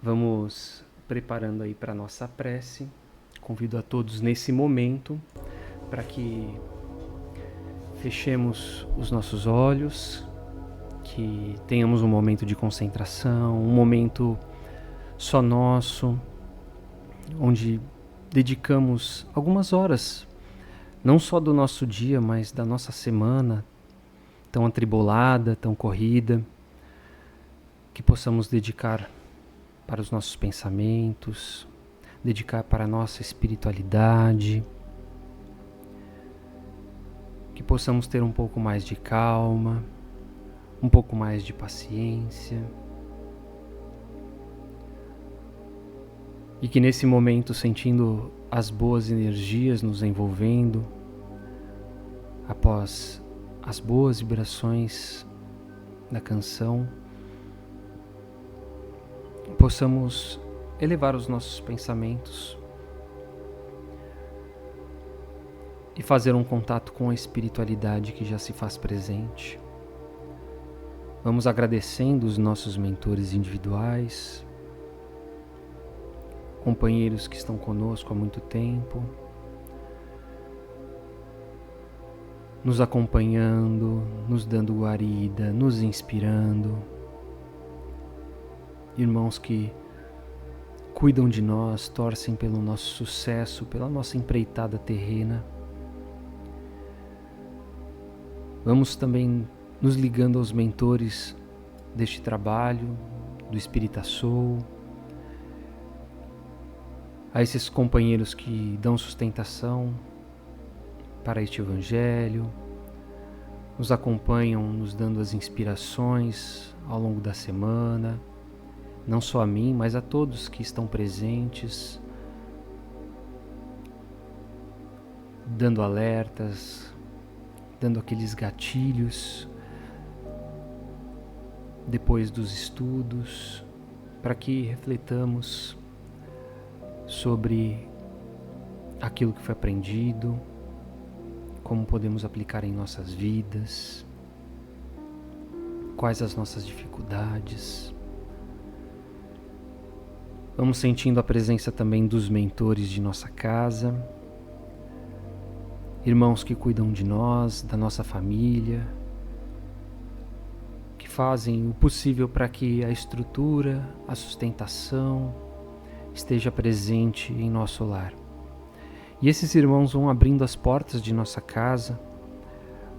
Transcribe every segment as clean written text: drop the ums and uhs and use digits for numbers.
Vamos preparando aí para a nossa prece. Convido a todos nesse momento para que fechemos os nossos olhos, que tenhamos um momento de concentração, um momento só nosso, onde dedicamos algumas horas, não só do nosso dia, mas da nossa semana, tão atribulada, tão corrida, que possamos dedicar para os nossos pensamentos, dedicar para a nossa espiritualidade, que possamos ter um pouco mais de calma, um pouco mais de paciência, e que nesse momento, sentindo as boas energias nos envolvendo, após as boas vibrações da canção, possamos elevar os nossos pensamentos e fazer um contato com a espiritualidade que já se faz presente. Vamos agradecendo os nossos mentores individuais, companheiros que estão conosco há muito tempo, nos acompanhando, nos dando guarida, nos inspirando. Irmãos que cuidam de nós, torcem pelo nosso sucesso, pela nossa empreitada terrena. Vamos também nos ligando aos mentores deste trabalho, do Espírita Soul, a esses companheiros que dão sustentação para este Evangelho, nos acompanham, nos dando as inspirações ao longo da semana, não só a mim, mas a todos que estão presentes, dando alertas, dando aqueles gatilhos depois dos estudos, para que refletamos sobre aquilo que foi aprendido, como podemos aplicar em nossas vidas, quais as nossas dificuldades. Vamos sentindo a presença também dos mentores de nossa casa, irmãos que cuidam de nós, da nossa família, que fazem o possível para que a estrutura, a sustentação esteja presente em nosso lar. E esses irmãos vão abrindo as portas de nossa casa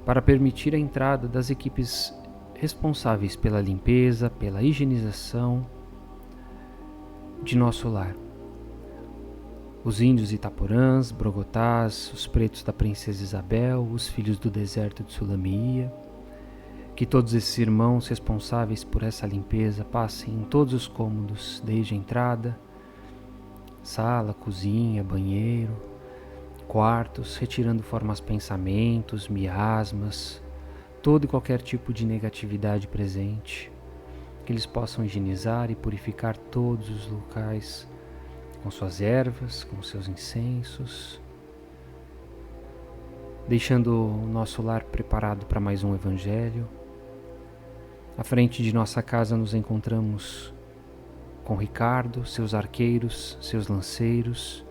para permitir a entrada das equipes responsáveis pela limpeza, pela higienização de nosso lar. Os índios Itaporãs, Brogotás, os pretos da Princesa Isabel, os filhos do deserto de Sulamia, que todos esses irmãos responsáveis por essa limpeza passem em todos os cômodos, desde a entrada, sala, cozinha, banheiro, quartos, retirando formas pensamentos, miasmas, todo e qualquer tipo de negatividade presente, que eles possam higienizar e purificar todos os locais com suas ervas, com seus incensos, deixando o nosso lar preparado para mais um Evangelho. À frente de nossa casa nos encontramos com Ricardo, seus arqueiros, seus lanceiros.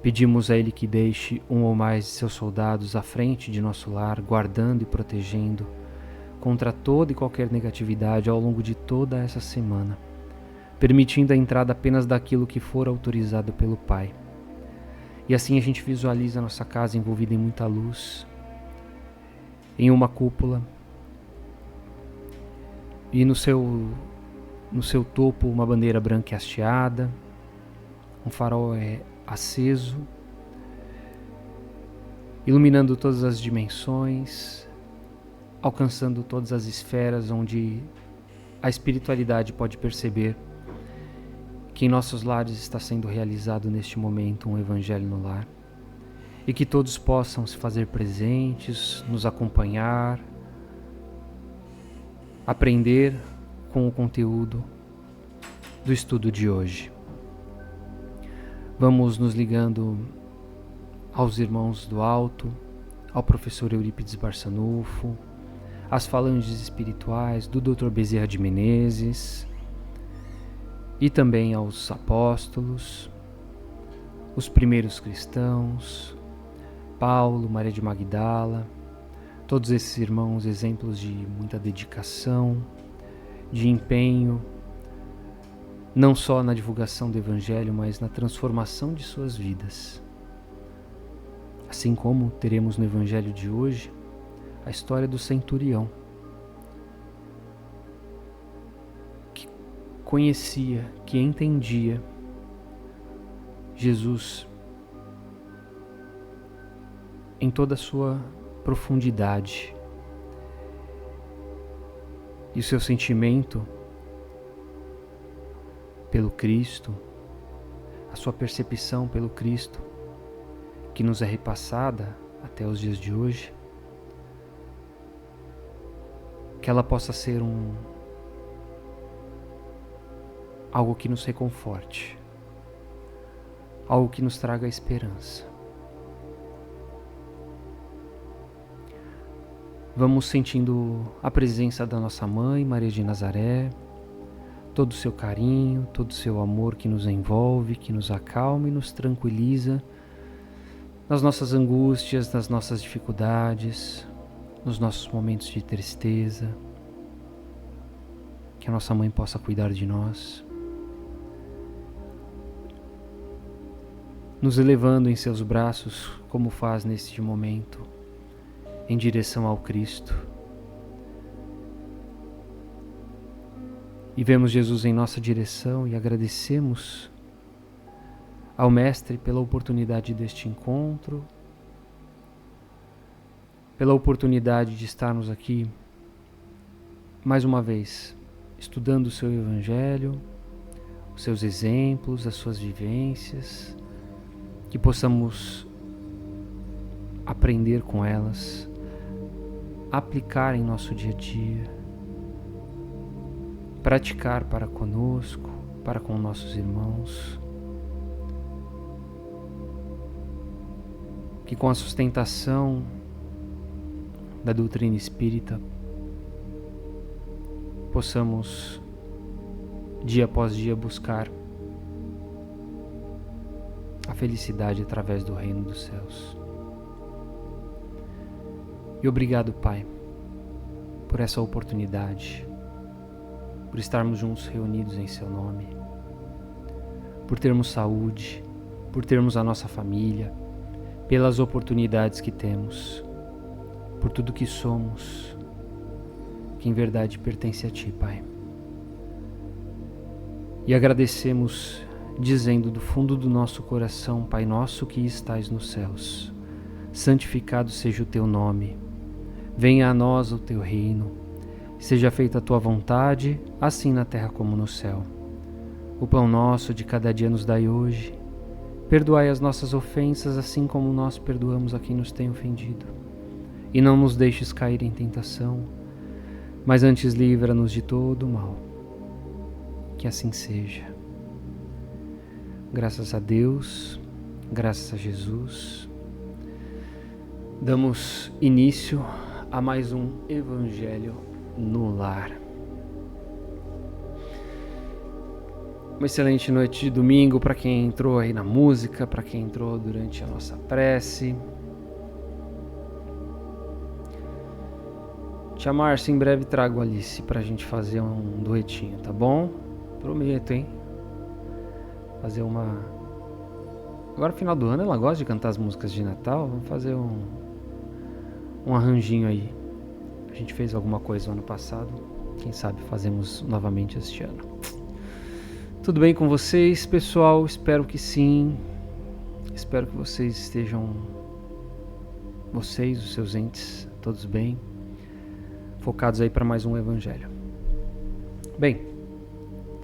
Pedimos a ele que deixe um ou mais de seus soldados à frente de nosso lar, guardando e protegendo contra toda e qualquer negatividade ao longo de toda essa semana, permitindo a entrada apenas daquilo que for autorizado pelo Pai. E assim a gente visualiza a nossa casa envolvida em muita luz, em uma cúpula, e no seu topo uma bandeira branca e hasteada, um farol aceso, iluminando todas as dimensões, alcançando todas as esferas onde a espiritualidade pode perceber que em nossos lares está sendo realizado neste momento um Evangelho no lar, e que todos possam se fazer presentes, nos acompanhar, aprender com o conteúdo do estudo de hoje. Vamos nos ligando aos irmãos do alto, ao professor Eurípides Barçanufo, às falanges espirituais do Dr. Bezerra de Menezes, e também aos apóstolos, os primeiros cristãos, Paulo, Maria de Magdala, todos esses irmãos, exemplos de muita dedicação, de empenho, não só na divulgação do Evangelho, mas na transformação de suas vidas. Assim como teremos no Evangelho de hoje a história do centurião, que conhecia, que entendia Jesus em toda a sua profundidade, e o seu sentimento pelo Cristo, a sua percepção pelo Cristo, que nos é repassada até os dias de hoje, que ela possa ser algo que nos reconforte, algo que nos traga esperança. Vamos sentindo a presença da nossa Mãe, Maria de Nazaré, todo o seu carinho, todo o seu amor que nos envolve, que nos acalma e nos tranquiliza nas nossas angústias, nas nossas dificuldades, nos nossos momentos de tristeza. Que a nossa Mãe possa cuidar de nós, nos elevando em seus braços, como faz neste momento, em direção ao Cristo. E vemos Jesus em nossa direção e agradecemos ao Mestre pela oportunidade deste encontro, pela oportunidade de estarmos aqui mais uma vez estudando o seu Evangelho, os seus exemplos, as suas vivências, que possamos aprender com elas, aplicar em nosso dia a dia, praticar para conosco, para com nossos irmãos, que com a sustentação da doutrina espírita possamos dia após dia buscar a felicidade através do reino dos céus. E obrigado, Pai, por essa oportunidade, por estarmos juntos reunidos em Seu nome, por termos saúde, por termos a nossa família, pelas oportunidades que temos, por tudo que somos, que em verdade pertence a Ti, Pai. E agradecemos dizendo do fundo do nosso coração: Pai nosso que estais nos céus, santificado seja o Teu nome. Venha a nós o Teu reino. Seja feita a Tua vontade, assim na terra como no céu. O pão nosso de cada dia nos dai hoje. Perdoai as nossas ofensas, assim como nós perdoamos a quem nos tem ofendido. E não nos deixes cair em tentação, mas antes livra-nos de todo o mal. Que assim seja. Graças a Deus, graças a Jesus, damos início a mais um Evangelho no Lar. Uma excelente noite de domingo para quem entrou aí na música, para quem entrou durante a nossa prece. Tia Márcia, em breve trago a Alice pra gente fazer um duetinho, tá bom? Prometo, hein? Fazer uma... Agora, final do ano, ela gosta de cantar as músicas de Natal. Vamos fazer um arranjinho aí. A gente fez alguma coisa no ano passado. Quem sabe fazemos novamente este ano. Tudo bem com vocês, pessoal? Espero que sim. Espero que vocês estejam... Vocês, os seus entes, todos bem. Focados aí para mais um Evangelho. Bem,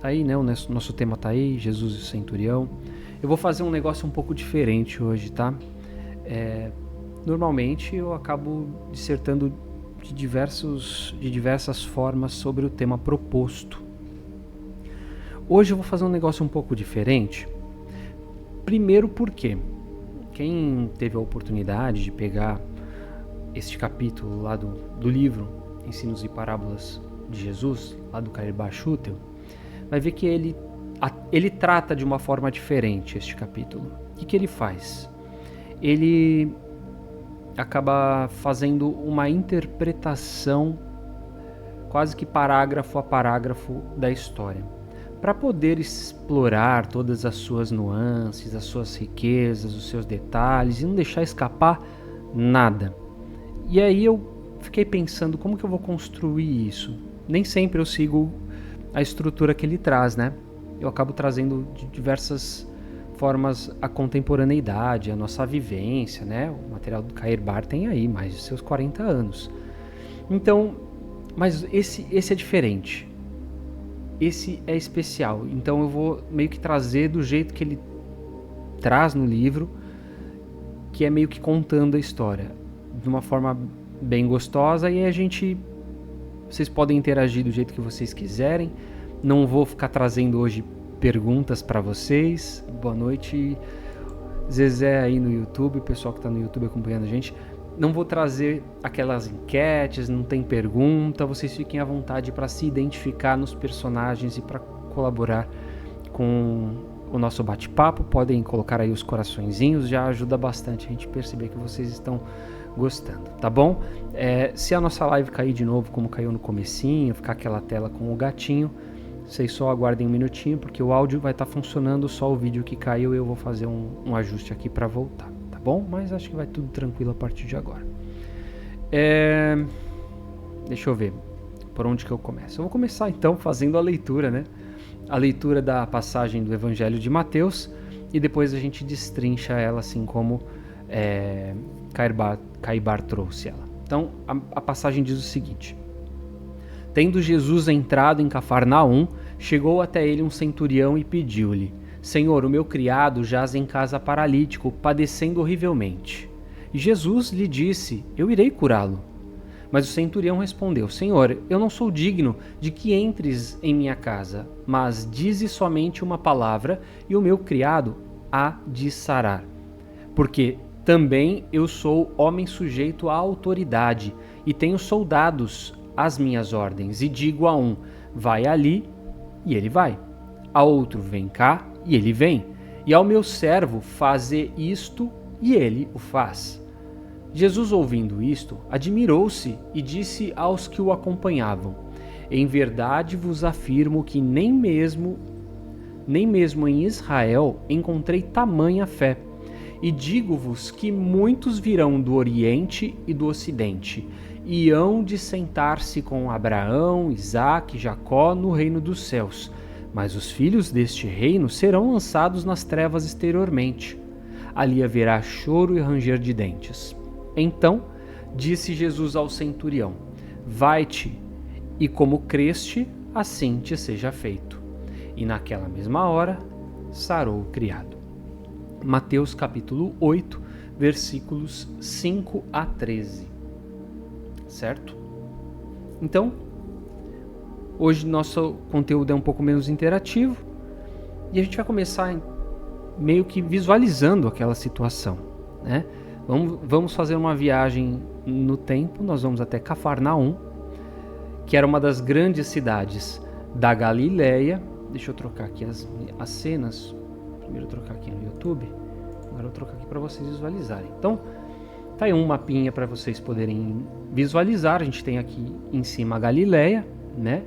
tá aí, né? O nosso tema tá aí, Jesus e o centurião. Eu vou fazer um negócio um pouco diferente hoje, tá? Normalmente eu acabo dissertando de diversas formas sobre o tema proposto. Hoje eu vou fazer um negócio um pouco diferente. Primeiro porque quem teve a oportunidade de pegar este capítulo lá do livro Ensinos e Parábolas de Jesus, lá do Cair Bachutel, vai ver que ele ele trata de uma forma diferente este capítulo. O que ele faz? Ele acaba fazendo uma interpretação quase que parágrafo a parágrafo da história, para poder explorar todas as suas nuances, as suas riquezas, os seus detalhes e não deixar escapar nada. E aí eu fiquei pensando, como que eu vou construir isso? Nem sempre eu sigo a estrutura que ele traz, né? Eu acabo trazendo de diversas formas a contemporaneidade, a nossa vivência, né? O material do Kair Bar tem aí mais de seus 40 anos. Então, mas esse é diferente. Esse é especial. Então eu vou meio que trazer do jeito que ele traz no livro, que é meio que contando a história de uma forma bem gostosa, e vocês podem interagir do jeito que vocês quiserem. Não vou ficar trazendo hoje perguntas para vocês. Boa noite, Zezé aí no YouTube, o pessoal que está no YouTube acompanhando a gente. Não vou trazer aquelas enquetes, não tem pergunta. Vocês fiquem à vontade para se identificar nos personagens e para colaborar com o nosso bate-papo. Podem colocar aí os coraçõezinhos, já ajuda bastante a gente perceber que vocês estão gostando, tá bom? Se a nossa live cair de novo, como caiu no comecinho, ficar aquela tela com o gatinho, vocês só aguardem um minutinho, porque o áudio vai estar funcionando, só o vídeo que caiu eu vou fazer um ajuste aqui para voltar, tá bom? Mas acho que vai tudo tranquilo a partir de agora. Deixa eu ver por onde que eu começo. Eu vou começar então fazendo a leitura, né? A leitura da passagem do Evangelho de Mateus, e depois a gente destrincha ela assim como Caibar trouxe ela. Então a passagem diz o seguinte: Tendo Jesus entrado em Cafarnaum, chegou até ele um centurião e pediu-lhe: Senhor, o meu criado jaz em casa paralítico, padecendo horrivelmente. E Jesus lhe disse: Eu irei curá-lo. Mas o centurião respondeu: Senhor, eu não sou digno de que entres em minha casa, mas dize somente uma palavra e o meu criado há de sarar. Porque também eu sou homem sujeito à autoridade e tenho soldados às minhas ordens, e digo a um: vai ali, e ele vai. A outro: vem cá, e ele vem. E ao meu servo: faze isto, e ele o faz. Jesus, ouvindo isto, admirou-se e disse aos que o acompanhavam: Em verdade vos afirmo que nem mesmo em Israel encontrei tamanha fé. E digo-vos que muitos virão do Oriente e do Ocidente, e hão de sentar-se com Abraão, Isaque e Jacó no reino dos céus. Mas os filhos deste reino serão lançados nas trevas exteriormente. Ali haverá choro e ranger de dentes. Então disse Jesus ao centurião: Vai-te, e como creste, assim te seja feito. E naquela mesma hora sarou o criado. Mateus capítulo 8, versículos 5 a 13. Certo? Então, hoje nosso conteúdo é um pouco menos interativo e a gente vai começar meio que visualizando aquela situação, né? Vamos fazer uma viagem no tempo. Nós vamos até Cafarnaum, que era uma das grandes cidades da Galileia. Deixa eu trocar aqui as cenas. Primeiro eu trocar aqui no YouTube, agora eu vou trocar aqui para vocês visualizarem. Então, tá aí um mapinha para vocês poderem visualizar. A gente tem aqui em cima a Galileia, né?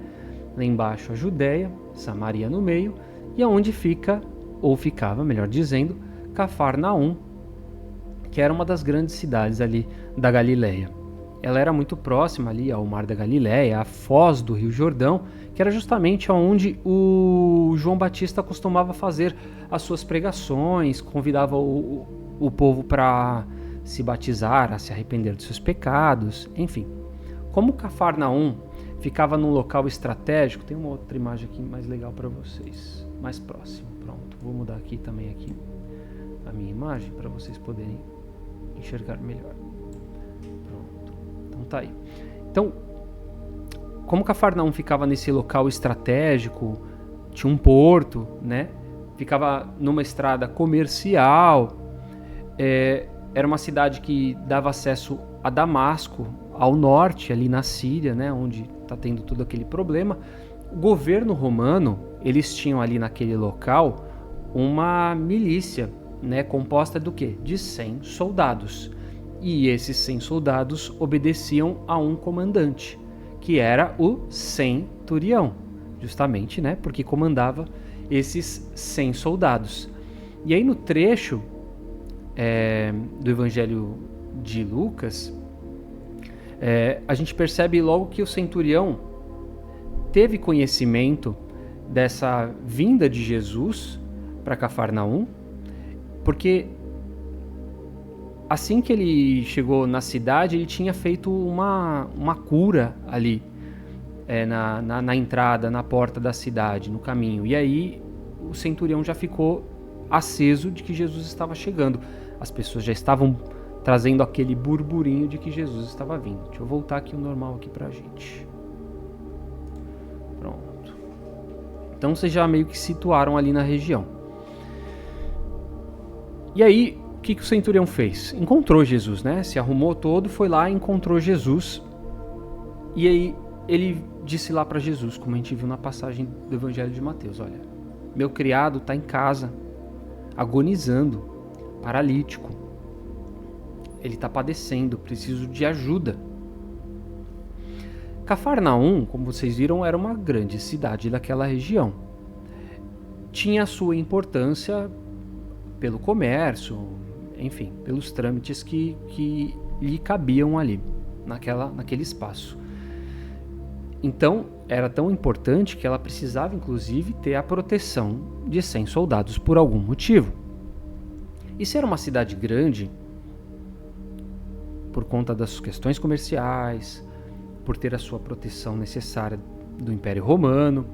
Lá embaixo a Judéia, Samaria no meio, e aonde fica, ou ficava, melhor dizendo, Cafarnaum, que era uma das grandes cidades ali da Galileia. Ela era muito próxima ali ao Mar da Galileia, à foz do Rio Jordão, que era justamente onde o João Batista costumava fazer as suas pregações, convidava o povo para se batizar, a se arrepender dos seus pecados, enfim. Como Cafarnaum ficava num local estratégico, tem uma outra imagem aqui mais legal para vocês, mais próximo. Pronto, vou mudar aqui também a minha imagem para vocês poderem enxergar melhor. Pronto, então tá aí. Então, como Cafarnaum ficava nesse local estratégico, tinha um porto, né? Ficava numa estrada comercial, era uma cidade que dava acesso a Damasco, ao norte, ali na Síria, né? Onde está tendo todo aquele problema. O governo romano, eles tinham ali naquele local uma milícia, né, composta do quê? De 100 soldados. E esses 100 soldados obedeciam a um comandante, que era o centurião, justamente, né, porque comandava esses 100 soldados. E aí no trecho do Evangelho de Lucas, a gente percebe logo que o centurião teve conhecimento dessa vinda de Jesus para Cafarnaum, porque assim que ele chegou na cidade, ele tinha feito uma cura ali, na entrada, na porta da cidade, no caminho. E aí o centurião já ficou aceso de que Jesus estava chegando. As pessoas já estavam trazendo aquele burburinho de que Jesus estava vindo. Deixa eu voltar aqui o normal aqui pra gente. Pronto. Então vocês já meio que situaram ali na região. E aí, o que o centurião fez? Encontrou Jesus, né? Se arrumou todo, foi lá e encontrou Jesus. E aí ele disse lá para Jesus, como a gente viu na passagem do Evangelho de Mateus: olha, meu criado está em casa, agonizando, paralítico. Ele está padecendo, preciso de ajuda. Cafarnaum, como vocês viram, era uma grande cidade daquela região. Tinha a sua importância pelo comércio, enfim, pelos trâmites que lhe cabiam ali, naquele espaço. Então, era tão importante que ela precisava, inclusive, ter a proteção de 100 soldados por algum motivo. E se era uma cidade grande, por conta das questões comerciais, por ter a sua proteção necessária do Império Romano,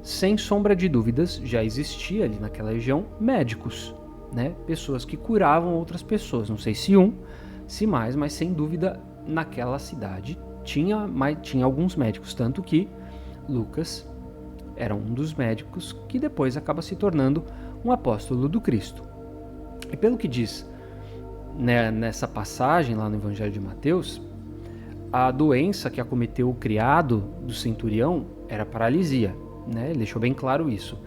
sem sombra de dúvidas, já existia ali naquela região médicos, né? Pessoas que curavam outras pessoas. Não sei se mais, mas sem dúvida naquela cidade tinha alguns médicos, tanto que Lucas era um dos médicos que depois acaba se tornando um apóstolo do Cristo. E pelo que diz, né, nessa passagem lá no Evangelho de Mateus, a doença que acometeu o criado do centurião era paralisia, né? Ele deixou bem claro isso.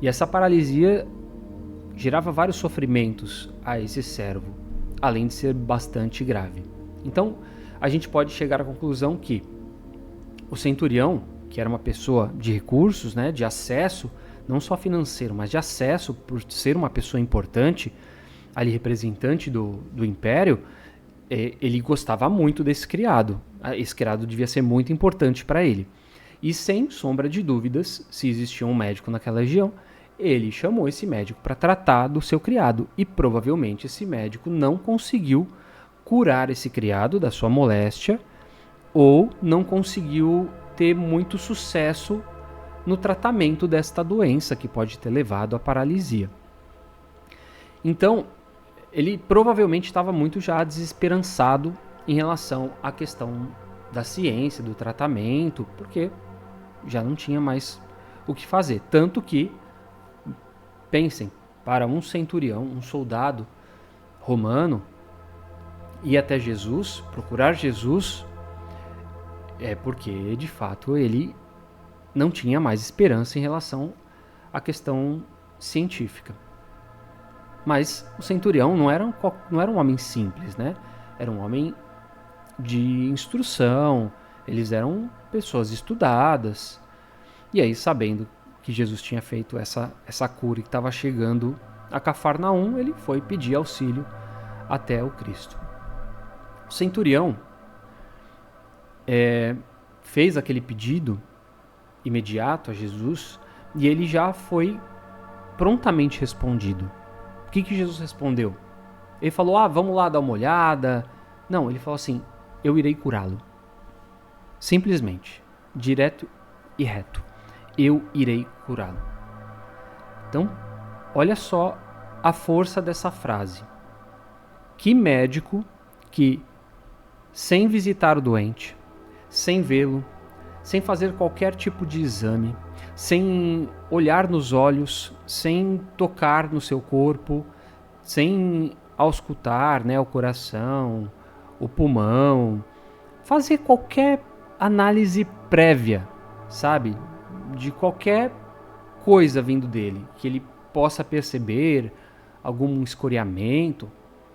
E essa paralisia gerava vários sofrimentos a esse servo, além de ser bastante grave. Então, a gente pode chegar à conclusão que o centurião, que era uma pessoa de recursos, né, de acesso, não só financeiro, mas de acesso, por ser uma pessoa importante, ali representante do império, ele gostava muito desse criado. Esse criado devia ser muito importante para ele. E sem sombra de dúvidas, se existia um médico naquela região, ele chamou esse médico para tratar do seu criado. E provavelmente esse médico não conseguiu curar esse criado da sua moléstia, ou não conseguiu ter muito sucesso no tratamento desta doença que pode ter levado à paralisia. Então, ele provavelmente estava muito já desesperançado em relação à questão da ciência, do tratamento, porque já não tinha mais o que fazer. Tanto que, pensem, para um centurião, um soldado romano, ir até Jesus, procurar Jesus, é porque, de fato, ele não tinha mais esperança em relação à questão científica. Mas o centurião não era um homem simples, né? Era um homem de instrução, eles eram pessoas estudadas. E aí, sabendo que Jesus tinha feito essa cura e que estava chegando a Cafarnaum, ele foi pedir auxílio até o Cristo. O centurião fez aquele pedido imediato a Jesus e ele já foi prontamente respondido. O que Jesus respondeu? Ele falou, vamos lá dar uma olhada. Não, ele falou assim, eu irei curá-lo. Simplesmente, direto e reto. Eu irei curá-lo. Então, olha só a força dessa frase. Que médico que, sem visitar o doente, sem vê-lo, sem fazer qualquer tipo de exame, sem olhar nos olhos, sem tocar no seu corpo, sem auscultar, né, o coração, o pulmão, fazer qualquer análise prévia, sabe, de qualquer coisa vindo dele, que ele possa perceber algum escoriamento,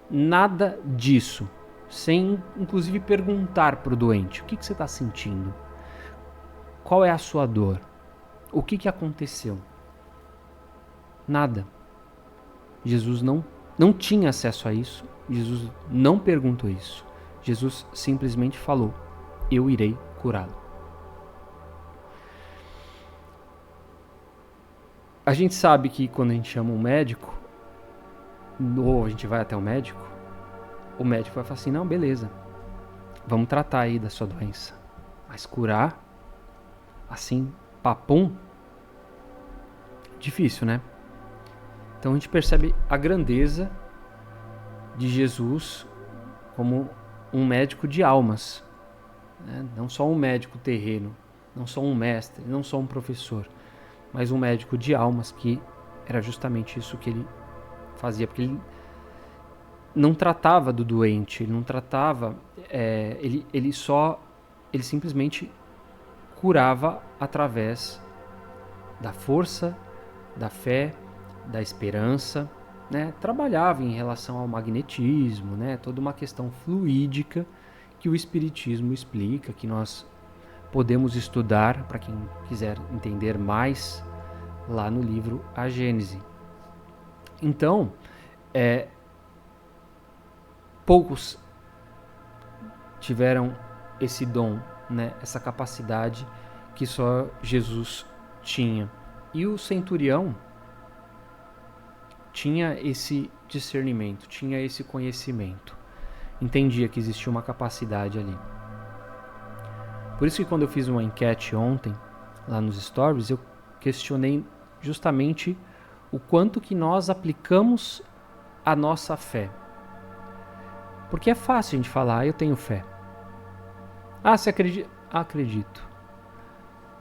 nada disso, sem inclusive perguntar para o doente: o que você está sentindo? Qual é a sua dor? O que aconteceu? Nada. Jesus não tinha acesso a isso, Jesus não perguntou isso. Jesus simplesmente falou: eu irei curá-lo. A gente sabe que quando a gente chama um médico, ou a gente vai até o médico vai falar assim: não, beleza, vamos tratar aí da sua doença. Mas curar, assim, papum, difícil, né? Então a gente percebe a grandeza de Jesus como um médico de almas, né? Não só um médico terreno, não só um mestre, não só um professor, mas um médico de almas, que era justamente isso que ele fazia, porque ele não tratava do doente, ele não tratava, ele simplesmente curava através da força, da fé, da esperança, né? Trabalhava em relação ao magnetismo, né? Toda uma questão fluídica que o Espiritismo explica, que nós podemos estudar, para quem quiser entender mais, lá no livro A Gênese. Então, poucos tiveram esse dom, né? Essa capacidade que só Jesus tinha. E o centurião tinha esse discernimento, tinha esse conhecimento, entendia que existia uma capacidade ali. Por isso que quando eu fiz uma enquete ontem, lá nos stories, eu questionei justamente o quanto que nós aplicamos a nossa fé. Porque é fácil a gente falar: eu tenho fé. Ah, você acredita? Acredito.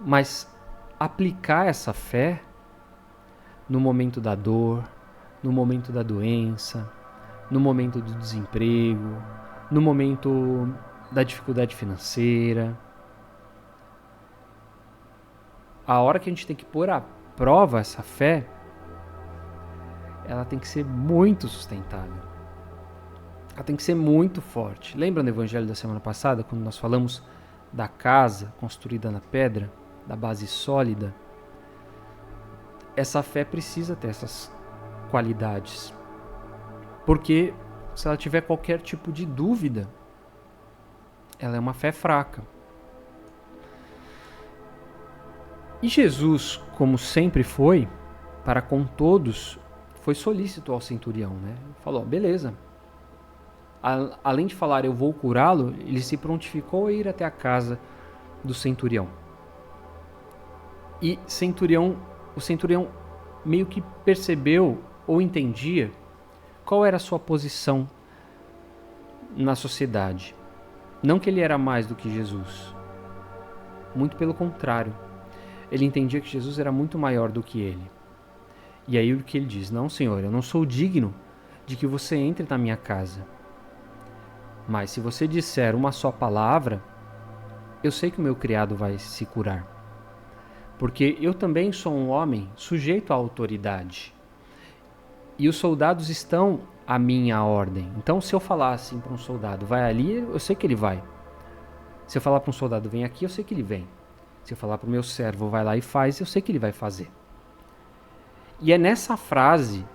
Mas aplicar essa fé no momento da dor, no momento da doença, no momento do desemprego, no momento da dificuldade financeira. A hora que a gente tem que pôr à prova essa fé, ela tem que ser muito sustentável. Ela tem que ser muito forte. Lembra no evangelho da semana passada, quando nós falamos da casa construída na pedra, da base sólida? Essa fé precisa ter essas qualidades. Porque se ela tiver qualquer tipo de dúvida, ela é uma fé fraca. E Jesus, como sempre foi, para com todos, foi solícito ao centurião, né? Falou: beleza. Além de falar eu vou curá-lo, ele se prontificou a ir até a casa do centurião. E o centurião meio que percebeu ou entendia qual era a sua posição na sociedade. Não que ele era mais do que Jesus. Muito pelo contrário. Ele entendia que Jesus era muito maior do que ele. E aí o que ele diz: não, Senhor, eu não sou digno de que você entre na minha casa. Mas se você disser uma só palavra, eu sei que o meu criado vai se curar. Porque eu também sou um homem sujeito à autoridade. E os soldados estão à minha ordem. Então, se eu falar assim para um soldado: vai ali, eu sei que ele vai. Se eu falar para um soldado: vem aqui, eu sei que ele vem. Se eu falar para o meu servo: vai lá e faz, eu sei que ele vai fazer. E é nessa frase,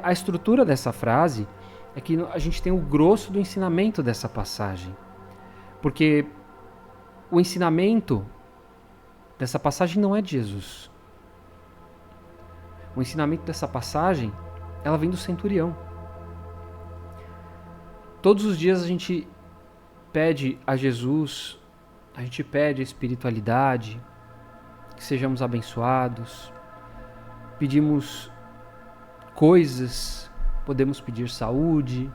a estrutura dessa frase, é que a gente tem o grosso do ensinamento dessa passagem. Porque o ensinamento dessa passagem não é de Jesus. O ensinamento dessa passagem, ela vem do centurião. Todos os dias a gente pede a Jesus, a gente pede a espiritualidade, que sejamos abençoados, pedimos coisas, podemos pedir saúde,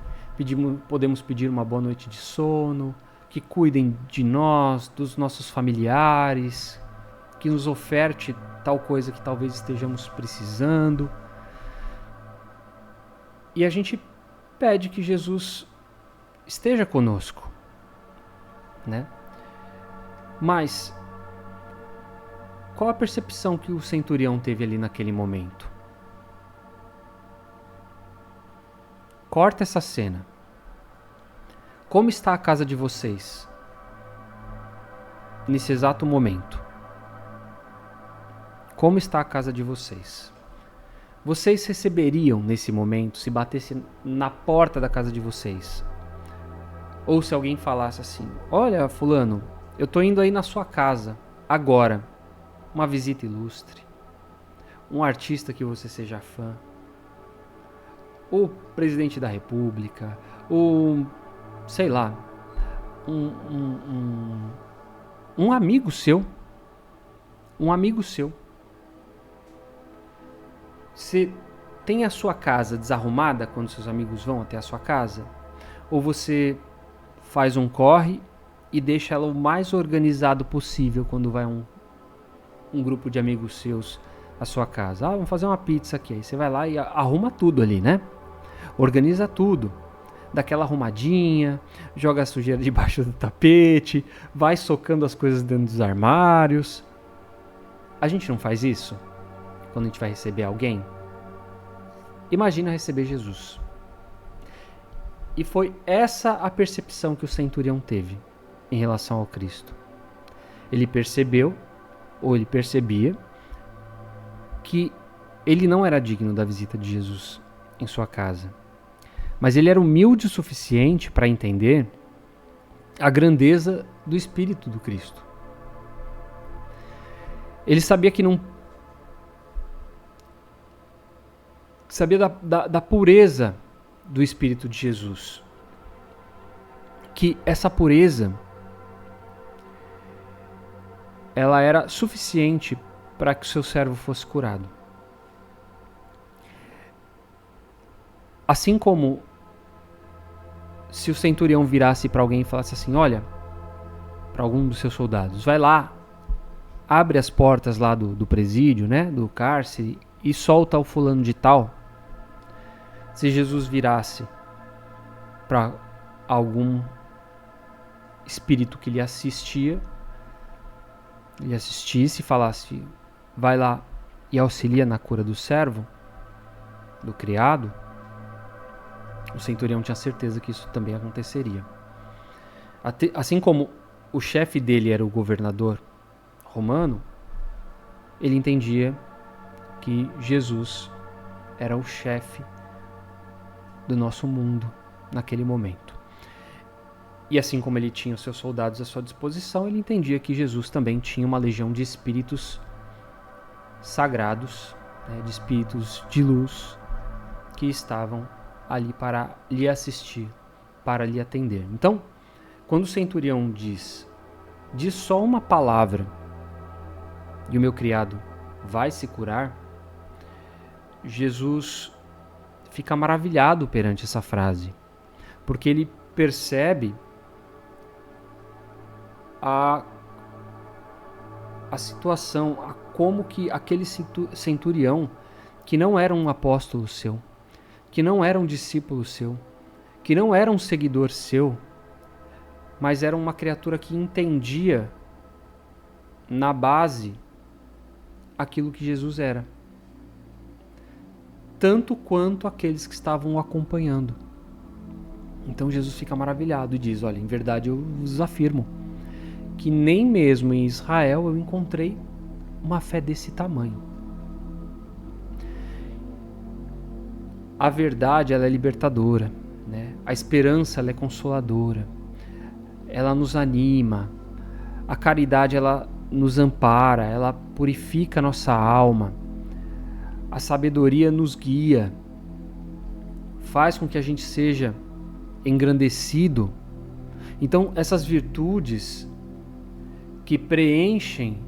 podemos pedir uma boa noite de sono, que cuidem de nós, dos nossos familiares, que nos oferte tal coisa que talvez estejamos precisando. E a gente pede que Jesus esteja conosco, né? Mas qual a percepção que o centurião teve ali naquele momento? Corta essa cena. Como está a casa de vocês nesse exato momento? Como está a casa de vocês? Vocês receberiam nesse momento, se batesse na porta da casa de vocês, ou se alguém falasse assim: olha, fulano, eu tô indo aí na sua casa agora, uma visita ilustre, um artista que você seja fã, o presidente da república, o, sei lá, um amigo seu, Você tem a sua casa desarrumada quando seus amigos vão até a sua casa? Ou você faz um corre e deixa ela o mais organizado possível quando vai um grupo de amigos seus à sua casa? Ah, vamos fazer uma pizza aqui. Aí você vai lá e arruma tudo ali, né? Organiza tudo. Dá aquela arrumadinha, joga a sujeira debaixo do tapete, vai socando as coisas dentro dos armários. A gente não faz isso quando a gente vai receber alguém? Imagina receber Jesus. E foi essa a percepção que o centurião teve em relação ao Cristo. Ele percebeu, ou ele percebia, que ele não era digno da visita de Jesus em sua casa. Mas ele era humilde o suficiente para entender a grandeza do Espírito do Cristo. Ele sabia que não... Sabia da pureza do Espírito de Jesus. Que essa pureza, ela era suficiente para que o seu servo fosse curado. Assim como se o centurião virasse para alguém e falasse assim: olha, para algum dos seus soldados, vai lá, abre as portas lá do presídio, né, do cárcere, e solta o fulano de tal. Se Jesus virasse para algum espírito que lhe assistisse e falasse: vai lá e auxilia na cura do servo, do criado, o centurião tinha certeza que isso também aconteceria. Assim como o chefe dele era o governador romano, ele entendia que Jesus era o chefe do nosso mundo naquele momento. E assim como ele tinha os seus soldados à sua disposição, ele entendia que Jesus também tinha uma legião de espíritos sagrados, né, de espíritos de luz, que estavam ali para lhe assistir, para lhe atender. Então, quando o centurião diz só uma palavra e o meu criado vai se curar, Jesus fica maravilhado perante essa frase, porque ele percebe a situação, a como que aquele centurião, que não era um apóstolo seu, que não era um discípulo seu, que não era um seguidor seu, mas era uma criatura que entendia na base aquilo que Jesus era, tanto quanto aqueles que estavam o acompanhando. Então Jesus fica maravilhado e diz: olha, em verdade eu vos afirmo que nem mesmo em Israel eu encontrei uma fé desse tamanho. A verdade, ela é libertadora, né? A esperança, ela é consoladora, ela nos anima, a caridade, ela nos ampara, ela purifica a nossa alma, a sabedoria nos guia, faz com que a gente seja engrandecido. Então, essas virtudes que preenchem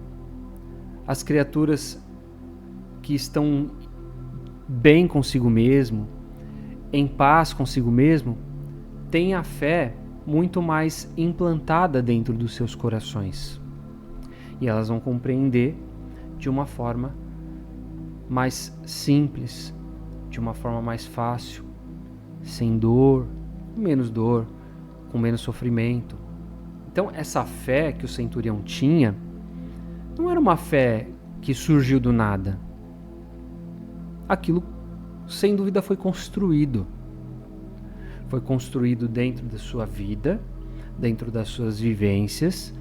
as criaturas que estão bem consigo mesmo, em paz consigo mesmo, têm a fé muito mais implantada dentro dos seus corações. E elas vão compreender de uma forma mais simples, de uma forma mais fácil, sem dor, com menos sofrimento. Então essa fé que o centurião tinha não era uma fé que surgiu do nada. Aquilo, sem dúvida, foi construído. Foi construído dentro da sua vida, dentro das suas vivências,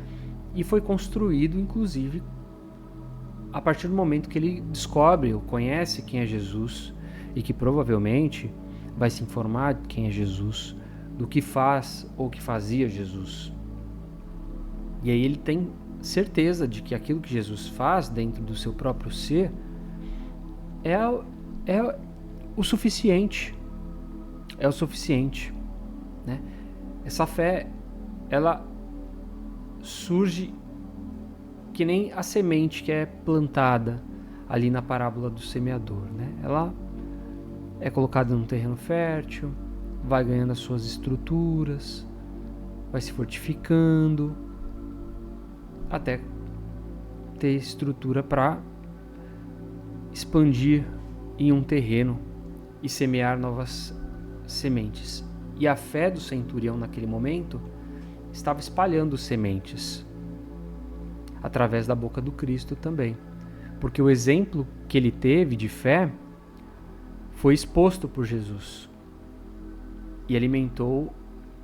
e foi construído, inclusive, a partir do momento que ele descobre ou conhece quem é Jesus e que provavelmente vai se informar de quem é Jesus, do que faz ou que fazia Jesus. E aí ele tem certeza de que aquilo que Jesus faz dentro do seu próprio ser é o suficiente. É o suficiente, né? Essa fé, ela surge que nem a semente que é plantada ali na parábola do semeador, né? Ela é colocada num terreno fértil, vai ganhando as suas estruturas, vai se fortificando, até ter estrutura para expandir em um terreno e semear novas sementes. E a fé do centurião naquele momento estava espalhando sementes através da boca do Cristo também, porque o exemplo que ele teve de fé foi exposto por Jesus e alimentou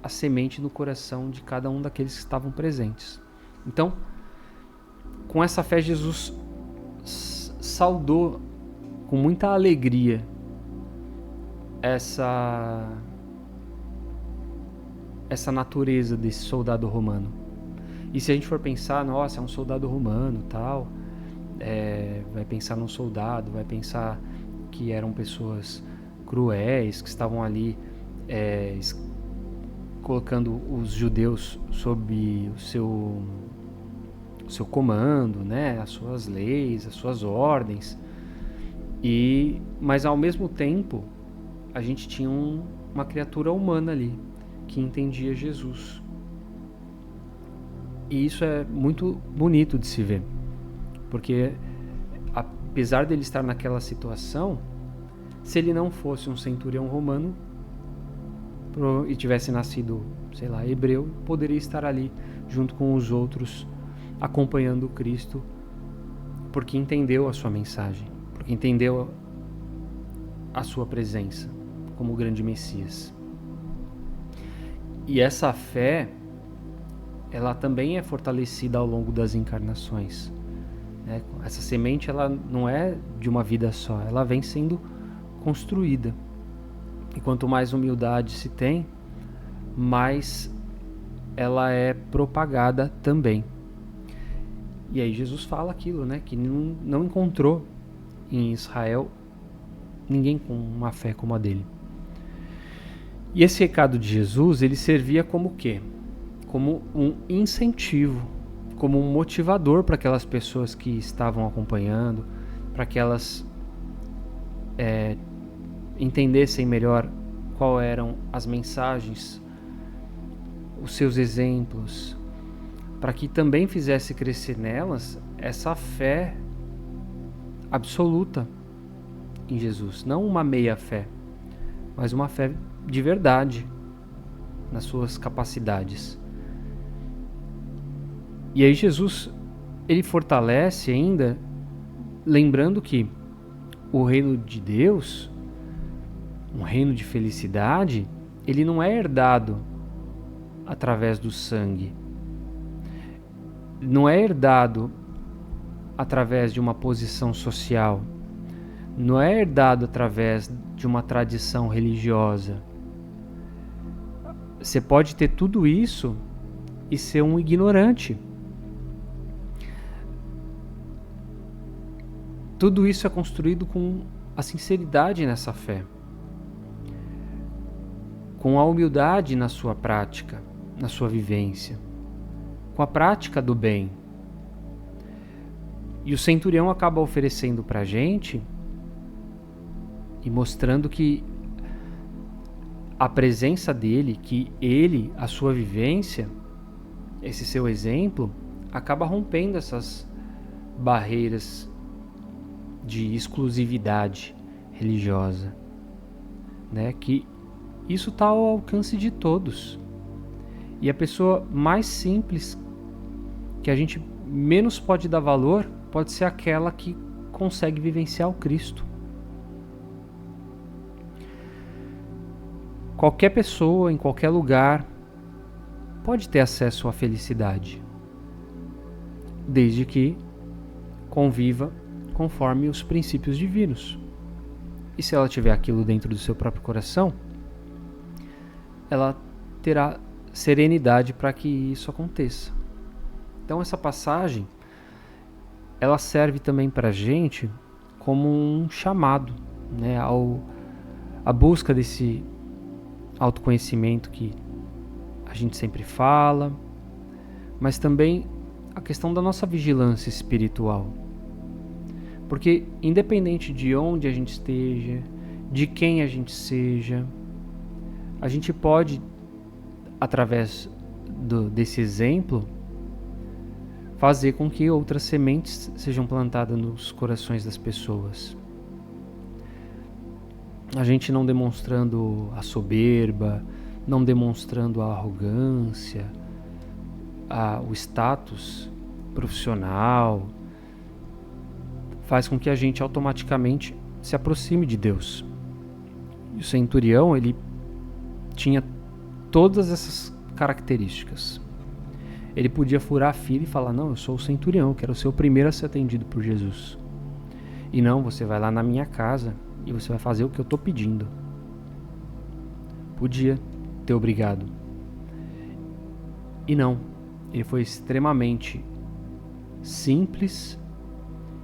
a semente no coração de cada um daqueles que estavam presentes. Então, com essa fé, Jesus saudou com muita alegria essa natureza desse soldado romano. E se a gente for pensar, nossa, é um soldado romano, tal, vai pensar num soldado, vai pensar que eram pessoas cruéis, que estavam ali colocando os judeus sob o seu comando, né, as suas leis, as suas ordens. Mas ao mesmo tempo, a gente tinha uma criatura humana ali que entendia Jesus. E isso é muito bonito de se ver, porque apesar dele estar naquela situação, se ele não fosse um centurião romano e tivesse nascido, sei lá, hebreu, poderia estar ali junto com os outros acompanhando o Cristo, porque entendeu a sua mensagem, porque entendeu a sua presença como o grande Messias. E essa fé, ela também é fortalecida ao longo das encarnações, né? Essa semente, ela não é de uma vida só, ela vem sendo construída. E quanto mais humildade se tem, mais ela é propagada também. E aí Jesus fala aquilo, né? Que não encontrou em Israel ninguém com uma fé como a dele. E esse recado de Jesus, ele servia como o quê? Como um incentivo, como um motivador para aquelas pessoas que estavam acompanhando, para que elas entendessem melhor qual eram as mensagens, os seus exemplos, para que também fizesse crescer nelas essa fé absoluta em Jesus, não uma meia fé, mas uma fé de verdade nas suas capacidades. E aí Jesus, ele fortalece ainda, lembrando que o reino de Deus, um reino de felicidade, ele não é herdado através do sangue, não é herdado através de uma posição social, não é herdado através de uma tradição religiosa. Você pode ter tudo isso e ser um ignorante. Tudo isso é construído com a sinceridade nessa fé, com a humildade na sua prática, na sua vivência, com a prática do bem. E o centurião acaba oferecendo para a gente e mostrando que a presença dele, que ele, a sua vivência, esse seu exemplo, acaba rompendo essas barreiras de exclusividade religiosa, né? Que isso está ao alcance de todos. E a pessoa mais simples, que a gente menos pode dar valor, pode ser aquela que consegue vivenciar o Cristo. Qualquer pessoa, em qualquer lugar, pode ter acesso à felicidade, desde que conviva conforme os princípios divinos. E se ela tiver aquilo dentro do seu próprio coração, ela terá serenidade para que isso aconteça. Então essa passagem, ela serve também para a gente como um chamado, né, à busca desse autoconhecimento que a gente sempre fala, mas também a questão da nossa vigilância espiritual. Porque independente de onde a gente esteja, de quem a gente seja, a gente pode, através desse exemplo, fazer com que outras sementes sejam plantadas nos corações das pessoas. A gente não demonstrando a soberba, não demonstrando a arrogância, o status profissional, faz com que a gente automaticamente se aproxime de Deus. E o centurião, ele tinha todas essas características. Ele podia furar a fila e falar: não, eu sou o centurião, quero ser o primeiro a ser atendido por Jesus. E não, você vai lá na minha casa e você vai fazer o que eu estou pedindo. Podia ter obrigado. E não, ele foi extremamente simples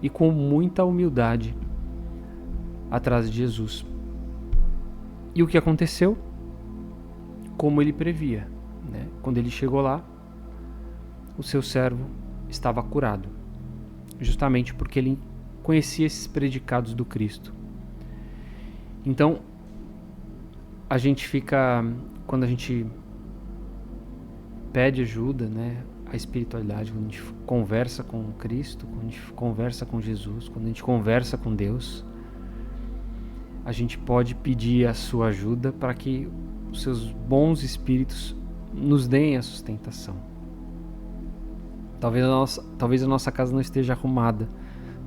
e com muita humildade atrás de Jesus. E o que aconteceu? Como ele previa, né? Quando ele chegou lá, o seu servo estava curado, justamente porque ele conhecia esses predicados do Cristo. Então, a gente fica, quando a gente pede ajuda, né, a espiritualidade, quando a gente conversa com Cristo, quando a gente conversa com Jesus, quando a gente conversa com Deus, a gente pode pedir a sua ajuda para que os seus bons espíritos nos deem a sustentação. Talvez a nossa casa não esteja arrumada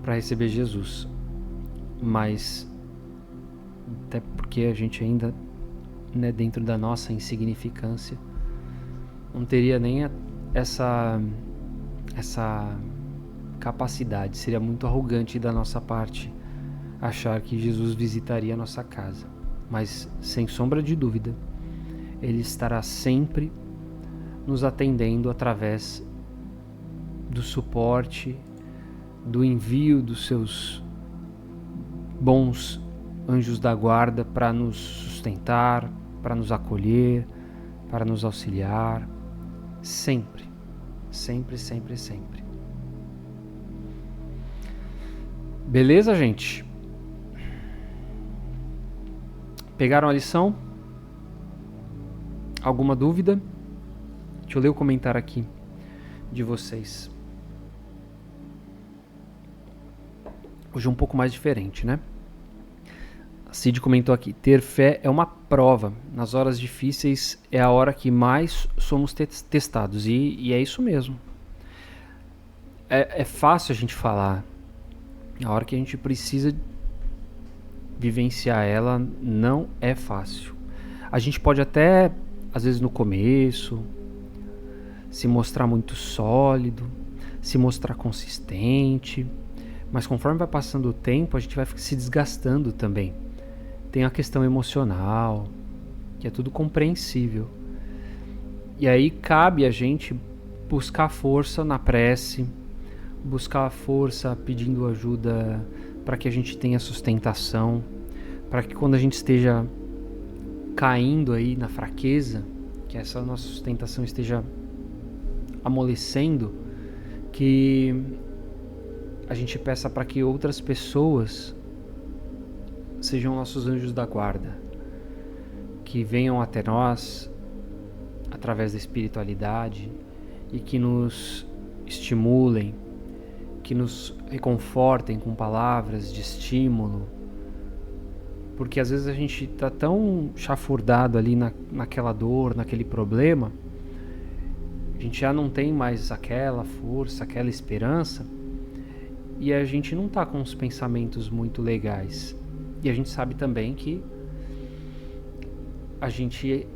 para receber Jesus, mas até porque a gente ainda, né, dentro da nossa insignificância, não teria nem essa capacidade. Seria muito arrogante da nossa parte achar que Jesus visitaria a nossa casa. Mas, sem sombra de dúvida, Ele estará sempre nos atendendo através do suporte, do envio dos seus bons anjos da guarda para nos sustentar, para nos acolher, para nos auxiliar. Sempre, sempre, sempre, sempre. Beleza, gente? Pegaram a lição? Alguma dúvida? Deixa eu ler o comentário aqui de vocês. Hoje é um pouco mais diferente, né? A Cid comentou aqui: ter fé é uma prova. Nas horas difíceis é a hora que mais somos testados. E é isso mesmo. É fácil a gente falar. A hora que a gente precisa vivenciar ela não é fácil. A gente pode até, às vezes no começo, se mostrar muito sólido, se mostrar consistente, mas conforme vai passando o tempo, a gente vai se desgastando também. Tem a questão emocional, que é tudo compreensível. E aí cabe a gente buscar força na prece, buscar força pedindo ajuda para que a gente tenha sustentação, para que quando a gente esteja caindo aí na fraqueza, que essa nossa sustentação esteja amolecendo, que a gente peça para que outras pessoas sejam nossos anjos da guarda, que venham até nós através da espiritualidade e que nos estimulem, que nos reconfortem com palavras de estímulo, porque às vezes a gente está tão chafurdado ali naquela dor, naquele problema, a gente já não tem mais aquela força, aquela esperança, e a gente não está com os pensamentos muito legais. E a gente sabe também que a gente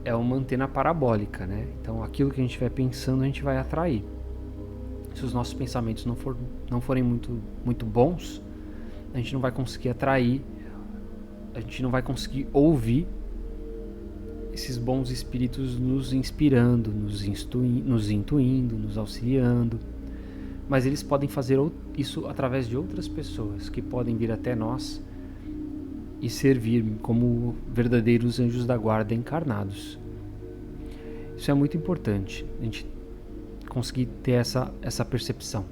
é uma antena parabólica, né? Então aquilo que a gente vai pensando, a gente vai atrair. Se os nossos pensamentos não forem muito bons, a gente não vai conseguir atrair, a gente não vai conseguir ouvir esses bons espíritos nos inspirando, nos intuindo, nos auxiliando. Mas eles podem fazer isso através de outras pessoas que podem vir até nós e servir como verdadeiros anjos da guarda encarnados. Isso é muito importante, a gente conseguir ter essa percepção.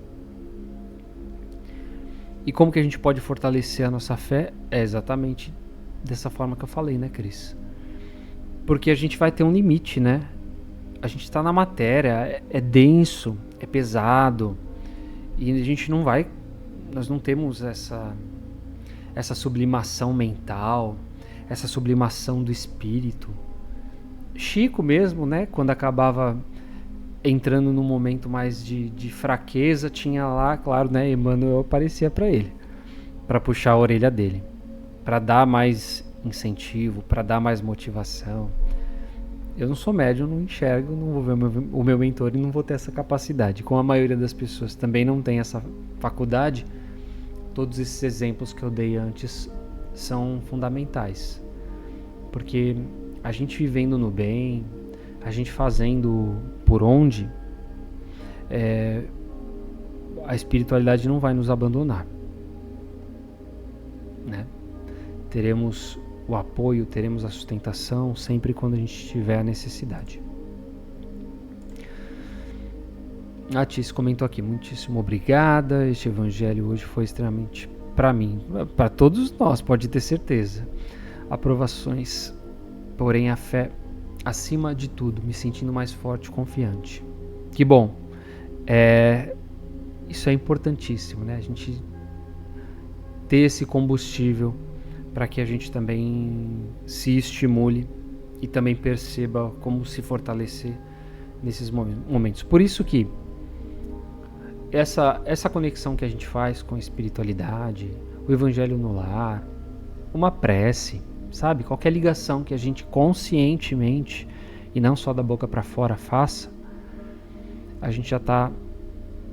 E como que a gente pode fortalecer a nossa fé? É exatamente dessa forma que eu falei, né, Cris? Porque a gente vai ter um limite, né? A gente está na matéria, é denso, é pesado, e a gente não vai, nós não temos essa sublimação mental, essa sublimação do espírito. Chico mesmo, né, quando acabava entrando num momento mais de fraqueza, tinha lá, claro, né, Emmanuel aparecia para ele, para puxar a orelha dele, para dar mais incentivo, para dar mais motivação. Eu não sou médium, não enxergo, não vou ver o meu mentor e não vou ter essa capacidade. Como a maioria das pessoas também não tem essa faculdade, todos esses exemplos que eu dei antes são fundamentais. Porque a gente vivendo no bem, a gente fazendo por onde, a espiritualidade não vai nos abandonar, né? Teremos o apoio, teremos a sustentação sempre quando a gente tiver a necessidade. A Tis comentou aqui: muitíssimo obrigada, este evangelho hoje foi extremamente, para mim, para todos nós, pode ter certeza, aprovações, porém a fé acima de tudo, me sentindo mais forte e confiante. Que bom, isso é importantíssimo, né? A gente ter esse combustível para que a gente também se estimule e também perceba como se fortalecer nesses momentos. Por isso que essa conexão que a gente faz com a espiritualidade, o evangelho no lar, uma prece, sabe? Qualquer ligação que a gente conscientemente e não só da boca para fora faça, a gente já está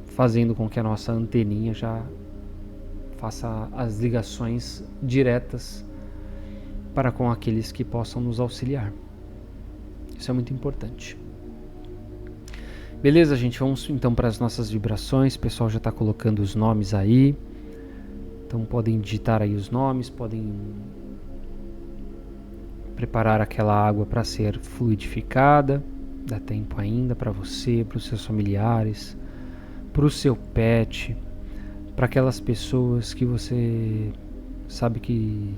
fazendo com que a nossa anteninha já faça as ligações diretas para com aqueles que possam nos auxiliar. Isso é muito importante. Beleza, gente? Vamos então para as nossas vibrações. O pessoal já está colocando os nomes aí. Então podem digitar aí os nomes, podem preparar aquela água para ser fluidificada. Dá tempo ainda para você, para os seus familiares, para o seu pet, para aquelas pessoas que você sabe que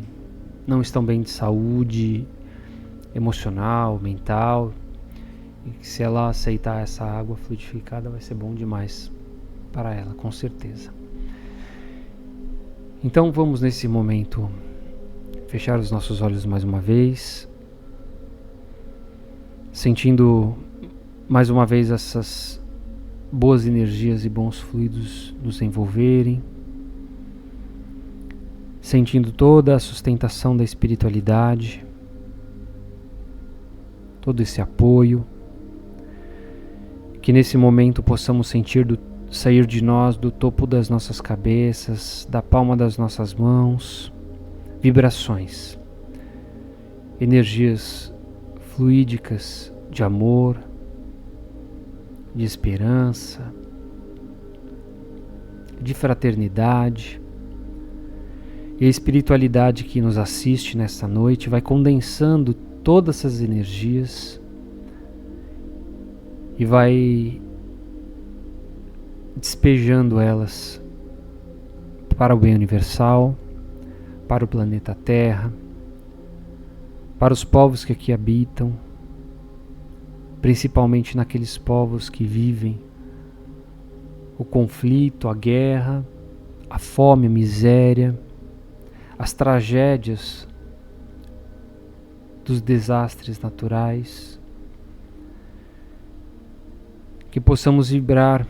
não estão bem de saúde emocional, mental, e que se ela aceitar essa água fluidificada vai ser bom demais para ela, com certeza. Então vamos nesse momento fechar os nossos olhos mais uma vez, sentindo mais uma vez essas boas energias e bons fluidos nos envolverem, sentindo toda a sustentação da espiritualidade, todo esse apoio, que nesse momento possamos sentir sair de nós do topo das nossas cabeças, da palma das nossas mãos, vibrações, energias fluídicas de amor, de esperança, de fraternidade. E a espiritualidade que nos assiste nesta noite vai condensando todas essas energias e vai despejando elas para o bem universal, para o planeta Terra, para os povos que aqui habitam, principalmente naqueles povos que vivem o conflito, a guerra, a fome, a miséria, as tragédias dos desastres naturais. Que possamos vibrar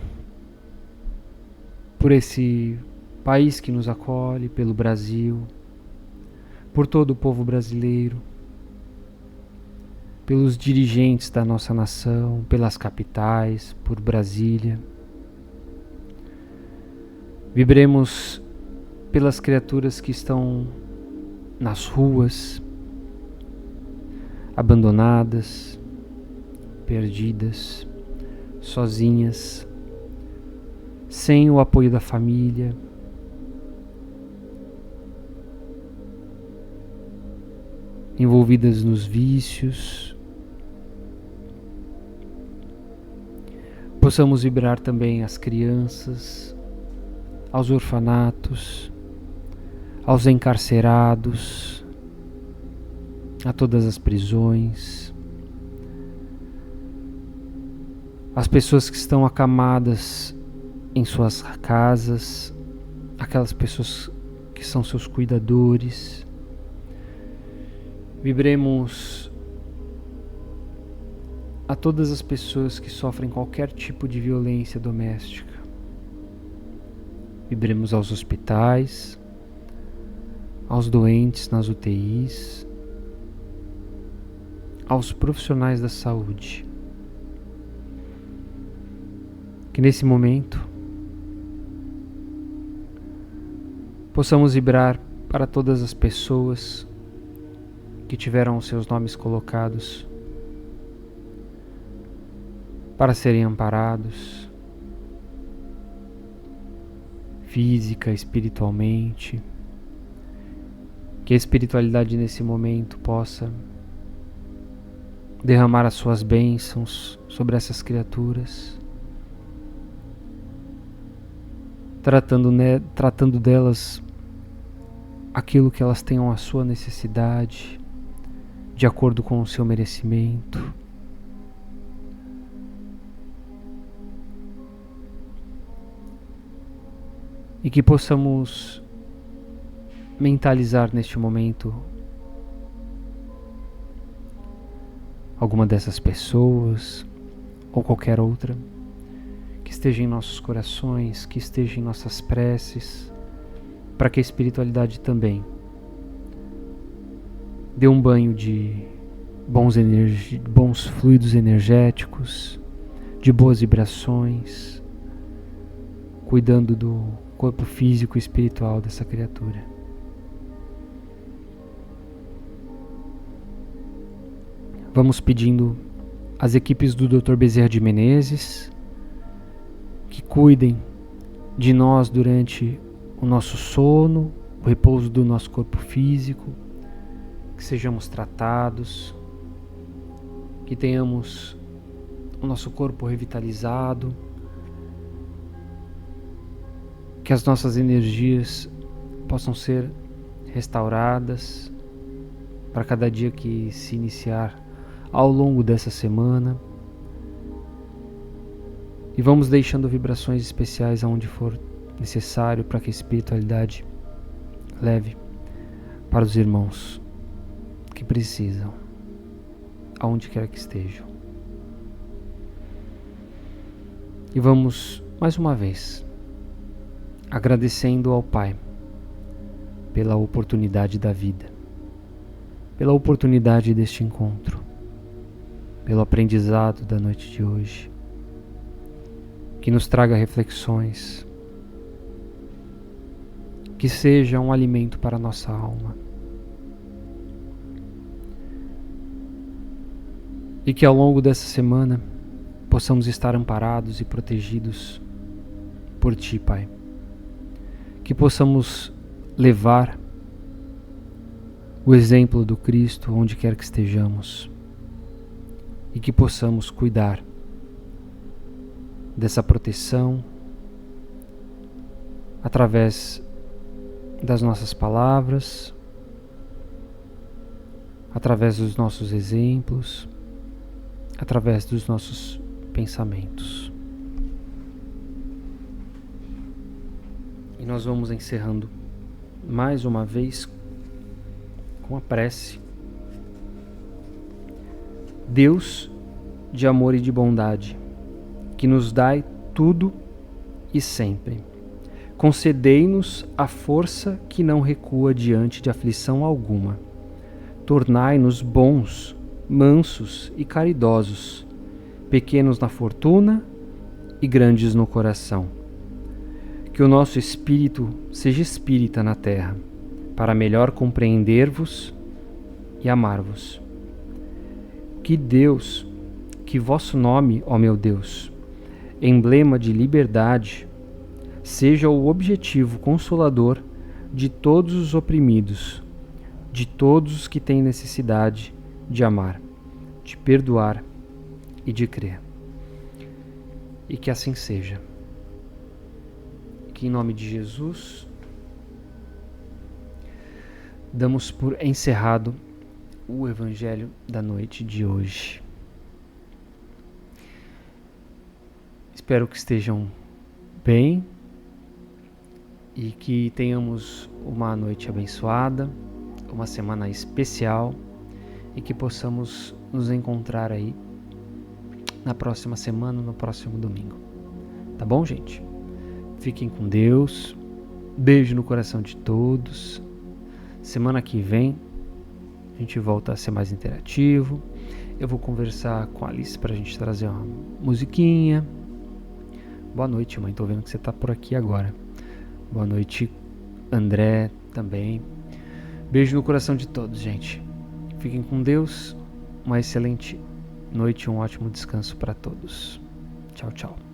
por esse país que nos acolhe, pelo Brasil, por todo o povo brasileiro, pelos dirigentes da nossa nação, pelas capitais, por Brasília. Vibremos pelas criaturas que estão nas ruas, abandonadas, perdidas, sozinhas, sem o apoio da família, envolvidas nos vícios. Possamos vibrar também as crianças, aos orfanatos, aos encarcerados, a todas as prisões, as pessoas que estão acamadas em suas casas, aquelas pessoas que são seus cuidadores. Vibremos a todas as pessoas que sofrem qualquer tipo de violência doméstica. Vibremos aos hospitais, aos doentes nas UTIs, aos profissionais da saúde. Que nesse momento possamos vibrar para todas as pessoas que tiveram os seus nomes colocados para serem amparados física, espiritualmente. Que a espiritualidade nesse momento possa derramar as suas bênçãos sobre essas criaturas, tratando delas aquilo que elas tenham a sua necessidade, de acordo com o seu merecimento. E que possamos mentalizar neste momento alguma dessas pessoas ou qualquer outra que esteja em nossos corações, que esteja em nossas preces, para que a espiritualidade também dê um banho de bons fluidos energéticos, de boas vibrações, cuidando do corpo físico e espiritual dessa criatura. Vamos pedindo às equipes do Dr. Bezerra de Menezes que cuidem de nós durante o nosso sono, o repouso do nosso corpo físico, que sejamos tratados, que tenhamos o nosso corpo revitalizado, que as nossas energias possam ser restauradas para cada dia que se iniciar ao longo dessa semana. E vamos deixando vibrações especiais aonde for necessário para que a espiritualidade leve para os irmãos que precisam, aonde quer que estejam. E vamos mais uma vez agradecendo ao Pai pela oportunidade da vida, pela oportunidade deste encontro, pelo aprendizado da noite de hoje, que nos traga reflexões, que seja um alimento para a nossa alma, e que ao longo dessa semana possamos estar amparados e protegidos por Ti, Pai. Que possamos levar o exemplo do Cristo onde quer que estejamos e que possamos cuidar dessa proteção através das nossas palavras, através dos nossos exemplos, através dos nossos pensamentos. E nós vamos encerrando mais uma vez com a prece. Deus de amor e de bondade, que nos dai tudo e sempre, Concedei-nos a força que não recua diante de aflição alguma. Tornai-nos bons, mansos e caridosos, pequenos na fortuna e grandes no coração. Que o nosso espírito seja espírita na terra, para melhor compreender-vos e amar-vos. Que vosso nome, ó meu Deus, emblema de liberdade, seja o objetivo consolador de todos os oprimidos, de todos os que têm necessidade de amar, de perdoar e de crer. E que assim seja. Que em nome de Jesus, damos por encerrado o Evangelho da noite de hoje. Espero que estejam bem e que tenhamos uma noite abençoada, uma semana especial e que possamos nos encontrar aí na próxima semana, no próximo domingo. Tá bom, gente? Fiquem com Deus. Beijo no coração de todos. Semana que vem a gente volta a ser mais interativo. Eu vou conversar com a Alice pra gente trazer uma musiquinha. Boa noite, mãe. Tô vendo que você tá por aqui agora. Boa noite, André, também. Beijo no coração de todos, gente. Fiquem com Deus. Uma excelente noite e um ótimo descanso para todos. Tchau, tchau.